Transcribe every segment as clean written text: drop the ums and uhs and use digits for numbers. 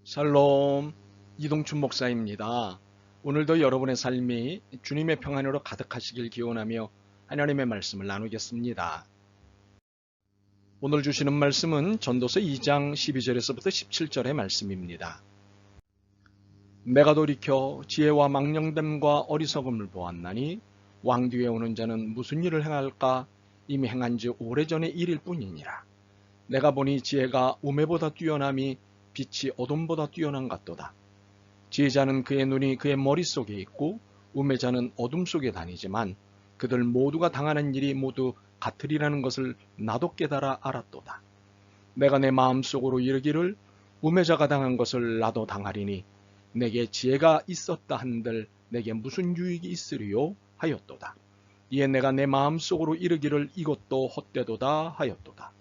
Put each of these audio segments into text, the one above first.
샬롬, 이동춘 목사입니다. 오늘도 여러분의 삶이 주님의 평안으로 가득하시길 기원하며 하나님의 말씀을 나누겠습니다. 오늘 주시는 말씀은 전도서 2장 12절에서부터 17절의 말씀입니다. 내가 돌이켜 지혜와 망령됨과 어리석음을 보았나니 왕 뒤에 오는 자는 무슨 일을 행할까? 이미 행한 지 오래전의 일일 뿐이니라. 내가 보니 지혜가 우매보다 뛰어남이 빛이 어둠보다 뛰어난 같도다. 지혜자는 그의 눈이 그의 머릿속에 있고 우매자는 어둠 속에 다니지만 그들 모두가 당하는 일이 모두 같으리라는 것을 나도 깨달아 알았도다. 내가 내 마음속으로 이르기를 우매자가 당한 것을 나도 당하리니 내게 지혜가 있었다 한들 내게 무슨 유익이 있으리요 하였도다. 이에 내가 내 마음속으로 이르기를 이것도 헛되도다 하였도다.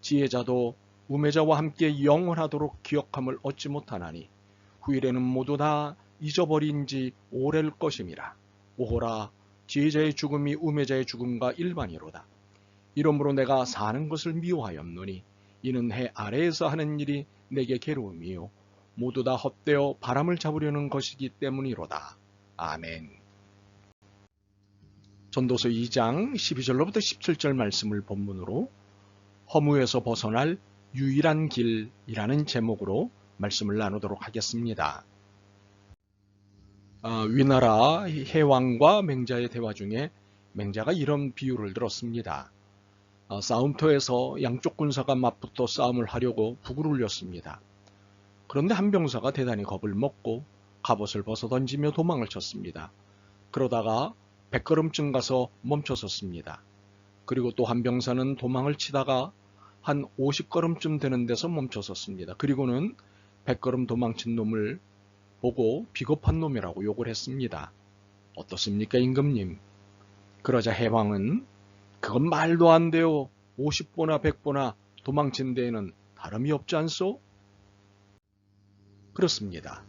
지혜자도 우매자와 함께 영원하도록 기억함을 얻지 못하나니 후일에는 모두 다 잊어버린 지 오래일 것임이라. 오호라, 지혜자의 죽음이 우매자의 죽음과 일반이로다. 이러므로 내가 사는 것을 미워하였노니 이는 해 아래에서 하는 일이 내게 괴로움이요 모두 다 헛되어 바람을 잡으려는 것이기 때문이로다. 아멘. 전도서 2장 12절로부터 17절 말씀을 본문으로 허무에서 벗어날 유일한 길이라는 제목으로 말씀을 나누도록 하겠습니다. 위나라 해왕과 맹자의 대화 중에 맹자가 이런 비유를 들었습니다. 싸움터에서 양쪽 군사가 맞붙어 싸움을 하려고 북을 울렸습니다. 그런데 한 병사가 대단히 겁을 먹고 갑옷을 벗어 던지며 도망을 쳤습니다. 그러다가 100걸음쯤 가서 멈춰섰습니다. 그리고 또 한 병사는 도망을 치다가 한 50걸음쯤 되는 데서 멈춰섰습니다. 그리고는 100걸음 도망친 놈을 보고 비겁한 놈이라고 욕을 했습니다. 어떻습니까, 임금님? 그러자 해왕은 그건 말도 안 돼요. 50보나 100보나 도망친 데에는 다름이 없지 않소? 그렇습니다.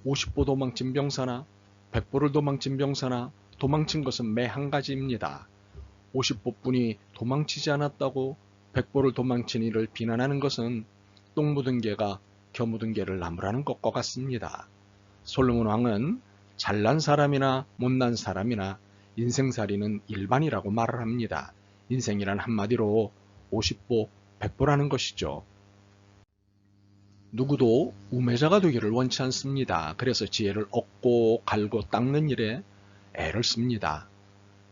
50보 도망친 병사나 100보를 도망친 병사나 도망친 것은 매 한 가지입니다. 50보뿐이 도망치지 않았다고 100보를 도망친 이를 비난하는 것은 똥 묻은 개가 겨 묻은 개를 나무라는 것과 같습니다. 솔로몬 왕은 잘난 사람이나 못난 사람이나 인생살이는 일반이라고 말을 합니다. 인생이란 한마디로 50보, 100보라는 것이죠. 누구도 우매자가 되기를 원치 않습니다. 그래서 지혜를 얻고 갈고 닦는 일에 애를 씁니다.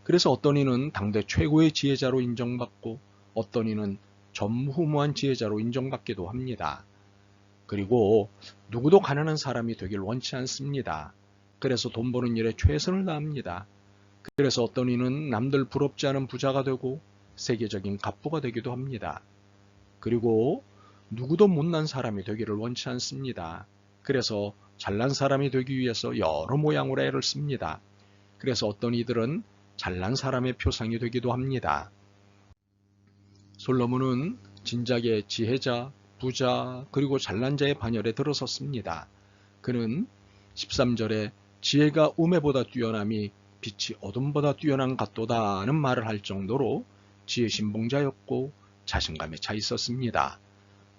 그래서 어떤 이는 당대 최고의 지혜자로 인정받고 어떤 이는 전무후무한 지혜자로 인정받기도 합니다. 그리고 누구도 가난한 사람이 되길 원치 않습니다. 그래서 돈 버는 일에 최선을 다합니다. 그래서 어떤 이는 남들 부럽지 않은 부자가 되고 세계적인 갑부가 되기도 합니다. 그리고 누구도 못난 사람이 되기를 원치 않습니다. 그래서 잘난 사람이 되기 위해서 여러 모양으로 애를 씁니다. 그래서 어떤 이들은 잘난 사람의 표상이 되기도 합니다. 솔로몬은 진작에 지혜자, 부자, 그리고 잘난 자의 반열에 들어섰습니다. 그는 13절에 지혜가 우매보다 뛰어남이 빛이 어둠보다 뛰어난 같도다는 말을 할 정도로 지혜신봉자였고 자신감에 차 있었습니다.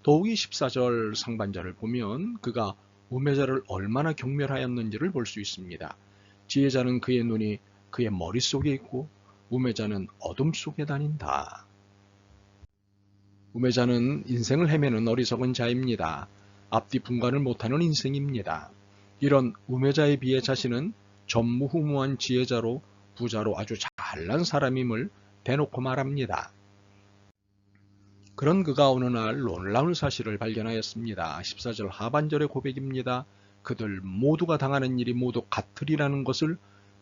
더욱이 14절 상반절을 보면 그가 우매자를 얼마나 경멸하였는지를 볼 수 있습니다. 지혜자는 그의 눈이 그의 머릿속에 있고 우매자는 어둠 속에 다닌다. 우매자는 인생을 헤매는 어리석은 자입니다. 앞뒤 분간을 못하는 인생입니다. 이런 우매자에 비해 자신은 전무후무한 지혜자로 부자로 아주 잘난 사람임을 대놓고 말합니다. 그런 그가 어느 날 놀라운 사실을 발견하였습니다. 14절 하반절의 고백입니다. 그들 모두가 당하는 일이 모두 같으리라는 것을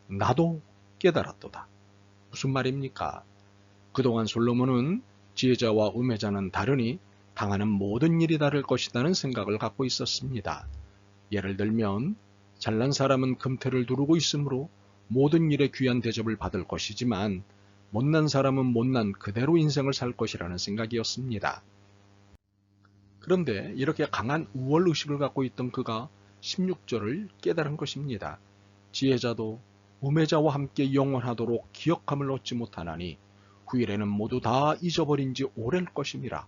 나도 깨달았도다. 무슨 말입니까? 그동안 솔로몬은 지혜자와 우매자는 다르니 당하는 모든 일이 다를 것이라는 생각을 갖고 있었습니다. 예를 들면 잘난 사람은 금태를 두르고 있으므로 모든 일에 귀한 대접을 받을 것이지만 못난 사람은 못난 그대로 인생을 살 것이라는 생각이었습니다. 그런데 이렇게 강한 우월의식을 갖고 있던 그가 16절을 깨달은 것입니다. 지혜자도 우매자와 함께 영원하도록 기억함을 얻지 못하나니 후일에는 모두 다 잊어버린 지 오래일 것임이라.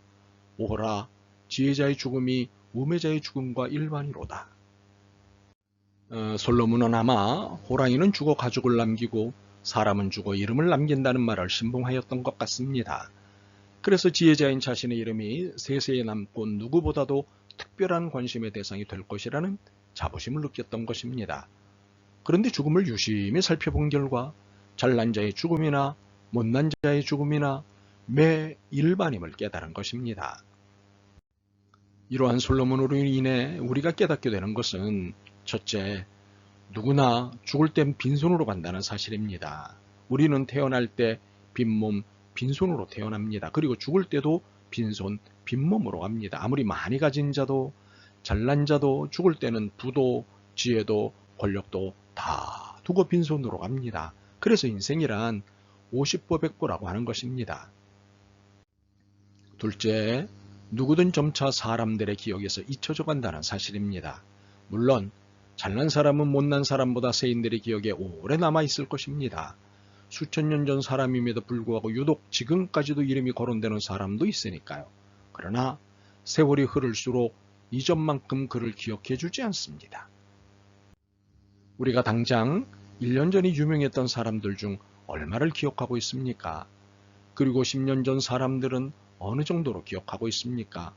오호라, 지혜자의 죽음이 우매자의 죽음과 일반이로다. 솔로몬은 아마 호랑이는 죽어 가죽을 남기고 사람은 죽어 이름을 남긴다는 말을 신봉하였던 것 같습니다. 그래서 지혜자인 자신의 이름이 세세에 남고 누구보다도 특별한 관심의 대상이 될 것이라는 자부심을 느꼈던 것입니다. 그런데 죽음을 유심히 살펴본 결과 잘난 자의 죽음이나 못난 자의 죽음이나 매 일반임을 깨달은 것입니다. 이러한 솔로몬으로 인해 우리가 깨닫게 되는 것은 첫째, 누구나 죽을 땐 빈손으로 간다는 사실입니다. 우리는 태어날 때 빈몸, 빈손으로 태어납니다. 그리고 죽을 때도 빈손, 빈몸으로 갑니다. 아무리 많이 가진 자도 잘난 자도 죽을 때는 부도, 지혜도, 권력도 다 두고 빈손으로 갑니다. 그래서 인생이란 50보 100보라고 하는 것입니다. 둘째, 누구든 점차 사람들의 기억에서 잊혀져 간다는 사실입니다. 물론 잘난 사람은 못난 사람보다 세인들의 기억에 오래 남아있을 것입니다. 수천 년 전 사람임에도 불구하고 유독 지금까지도 이름이 거론되는 사람도 있으니까요. 그러나 세월이 흐를수록 이전만큼 그를 기억해 주지 않습니다. 우리가 당장 1년 전에 유명했던 사람들 중 얼마를 기억하고 있습니까? 그리고 10년 전 사람들은 어느 정도로 기억하고 있습니까?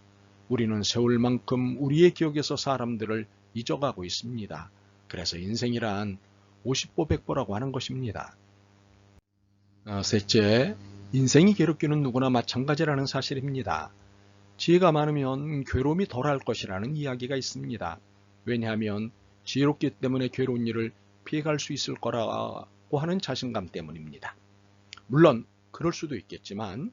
우리는 세월만큼 우리의 기억에서 사람들을 잊어가고 있습니다. 그래서 인생이란 50보 100보라고 하는 것입니다. 셋째, 인생이 괴롭기는 누구나 마찬가지라는 사실입니다. 지혜가 많으면 괴로움이 덜할 것이라는 이야기가 있습니다. 왜냐하면 지혜롭기 때문에 괴로운 일을 피해갈 수 있을 거라고 하는 자신감 때문입니다. 물론 그럴 수도 있겠지만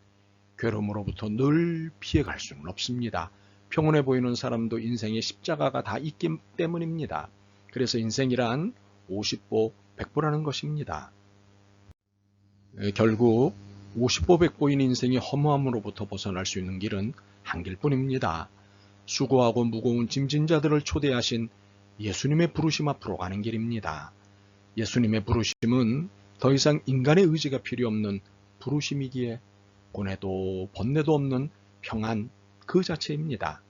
괴로움으로부터 늘 피해갈 수는 없습니다. 평온해 보이는 사람도 인생에 십자가가 다 있기 때문입니다. 그래서 인생이란 50보 100보라는 것입니다. 결국 50보 100보인 인생의 허무함으로부터 벗어날 수 있는 길은 한 길뿐입니다. 수고하고 무거운 짐진 자들을 초대하신 예수님의 부르심 앞으로 가는 길입니다. 예수님의 부르심은 더 이상 인간의 의지가 필요 없는 부르심이기에 고뇌도 번뇌도 없는 평안 그 자체입니다.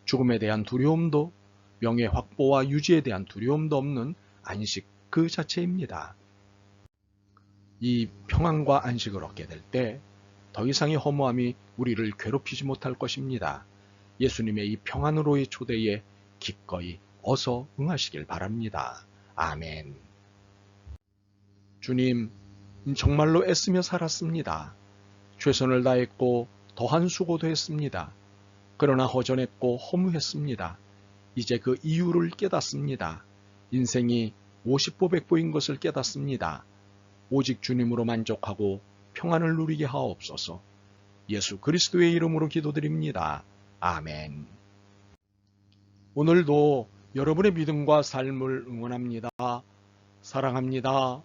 죽음에 대한 두려움도 명예 확보와 유지에 대한 두려움도 없는 안식 그 자체입니다. 이 평안과 안식을 얻게 될 때 더 이상의 허무함이 우리를 괴롭히지 못할 것입니다. 예수님의 이 평안으로의 초대에 기꺼이 어서 응하시길 바랍니다. 아멘. 주님, 정말로 애쓰며 살았습니다. 최선을 다했고 더한 수고도 했습니다. 그러나 허전했고 허무했습니다. 이제 그 이유를 깨닫습니다. 인생이 50보 100보인 것을 깨닫습니다. 오직 주님으로 만족하고 평안을 누리게 하옵소서. 예수 그리스도의 이름으로 기도드립니다. 아멘. 오늘도 여러분의 믿음과 삶을 응원합니다. 사랑합니다.